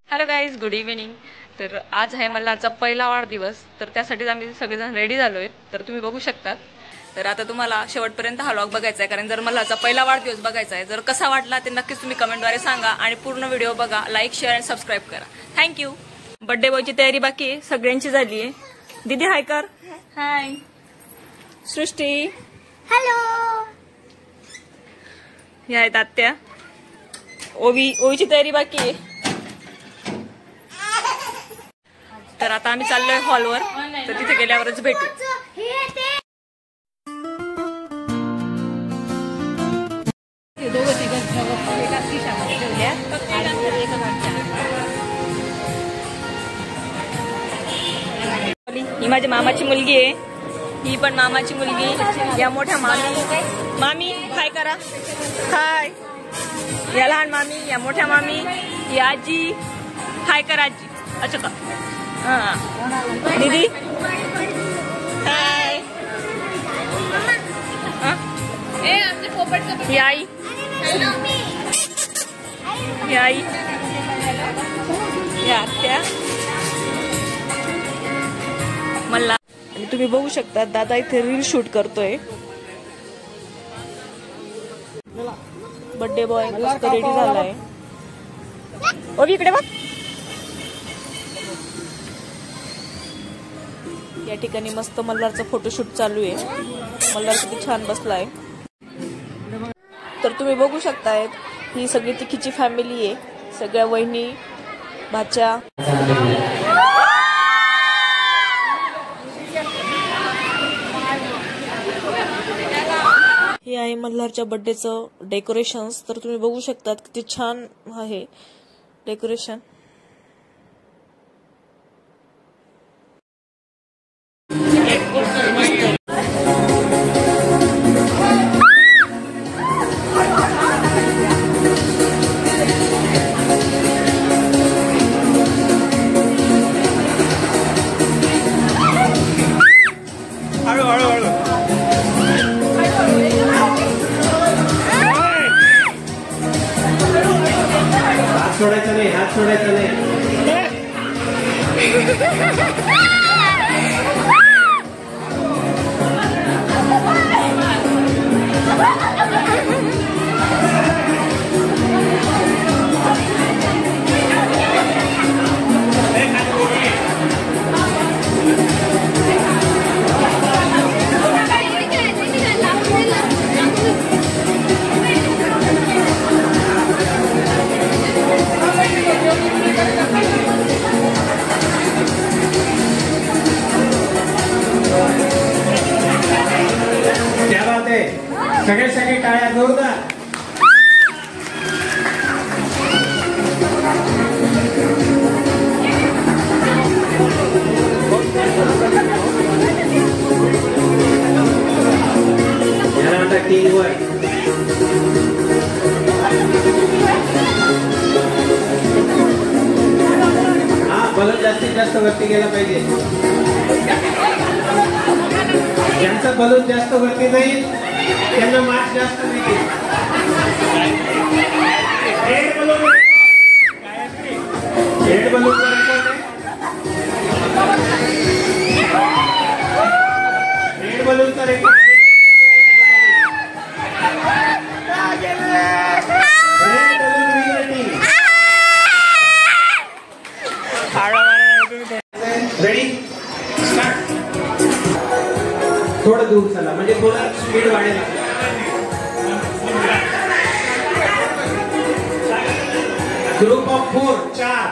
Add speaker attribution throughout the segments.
Speaker 1: Hello guys, good evening. तर आज आहे मल्हारचा पहिला वाढदिवस, तर त्यासाठीच आम्ही सगळेजण रेडी झालो आहेत. तर तुम्ही बघू शकता. तर आता तुम्हाला शेवटपर्यंत हा व्लॉग बघायचा आहे, कारण जर मल्हारचा पहिला वाढदिवस बघायचा आहे, जर कसा वाटला ते नक्कीच तुम्ही कमेंटद्वारे सांगा आणि पूर्ण व्हिडिओ बघा, लाईक शेअर आणि सबस्क्राईब करा. थँक्यू. बर्थडे बॉयची तयारी बाकी आहे, सगळ्यांची झाली आहे. दीदी हाय कर. हाय. सृष्टी
Speaker 2: हॅलो.
Speaker 1: या आहेत आत्या. ओवीची तयारी बाकी आहे. तर आता आम्ही चाललोय हॉलवर, तर तिथे गेल्यावरच भेटू. ही माझी मामाची मुलगी आहे, ही पण मामाची मुलगी. या मोठ्या मामी हाय करा. हाय. या लहान मामी, या मोठ्या मामी, ही आजी हाय करा. आजी अच्छा का. दीदी हाय. आई आई आत्या मला. आणि तुम्ही बघू शकता दादा इथे रील शूट करतोय. बर्थडे बॉय मस्त रेडी झालाय. ओवी इकडे बघ. या ठिकाणी मस्त मल्हारचा फोटोशूट चालू आहे. मल्हार किती छान बसलाय. तर तुम्ही बघू शकताय ही सगळी तिखीची फॅमिली आहे. सगळ्या वहिनी भाच्या. हे आहे मल्हारच्या बर्थडेचं डेकोरेशन्स. तर तुम्ही बघू शकता किती छान आहे डेकोरेशन.
Speaker 3: सोडायचं नाही, हात सोडायचा नाही. सगळे टाळ्या जोरदार. हा बलून जास्तीत जास्त वरती गेला पाहिजे. ज्यांचं बलून जास्त वरती नाही त्यांना मार्क्स जास्त मिळतील. रेड बलून करायचं. रेड बलून करायचं. Ready start. थोडं दूर चला म्हणजे थोडं स्पीड वाढेल. Group of 4 4.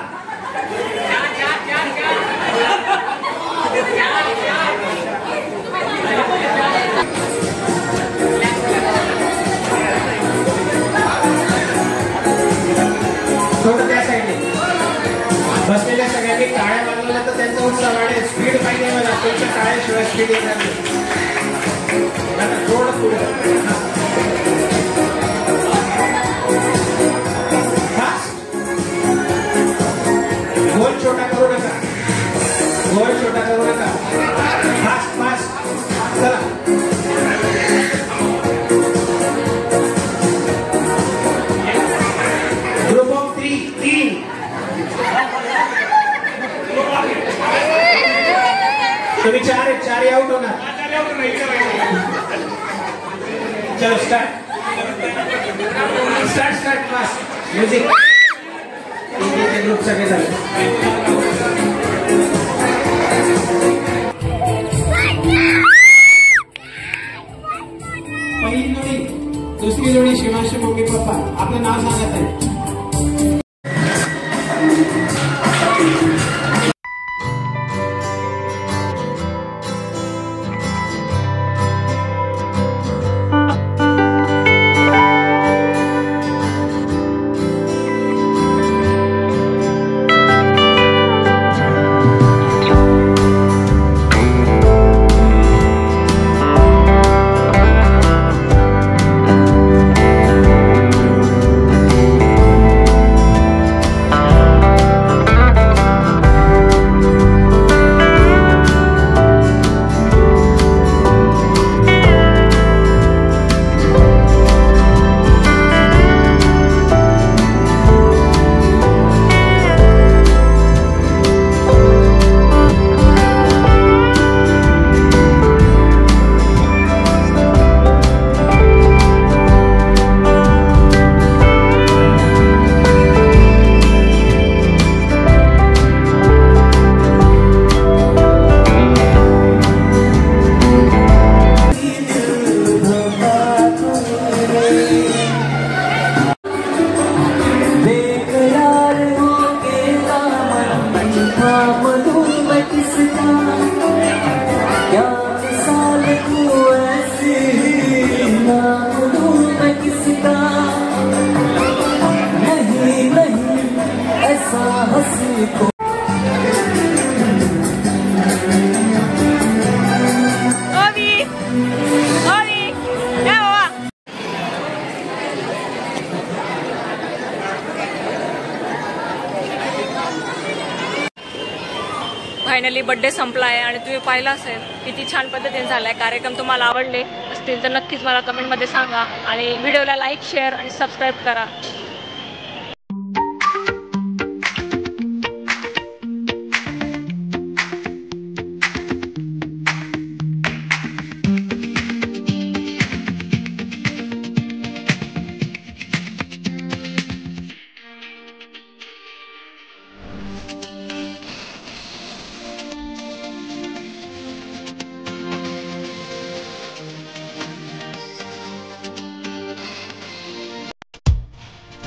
Speaker 3: थोडं त्या साईडने बसलेल्या सगळ्यांनी टाळ्या वाजवल्या तर त्यांचा उत्साह वाढेल. स्पीड पाहिजे मला. तुमच्या टाळ्याशिवाय स्पीड येणार नाही. थोडं पुढे. स्टार्ट फास्ट म्युझिक ग्रुप सगळे झाले पहिली जोडी दुसरी जोडी शिवांशी मम्मी पप्पा आपलं नाव सांगत आहे
Speaker 1: फायनली बर्थडे संपला आहे आणि तुम्ही पाहिला असेल किती छान पद्धतीने झालाय कार्यक्रम. तुम्हाला आवडले असतील तर नक्कीच मला कमेंटमध्ये सांगा आणि व्हिडिओला लाईक शेअर आणि सबस्क्राईब करा.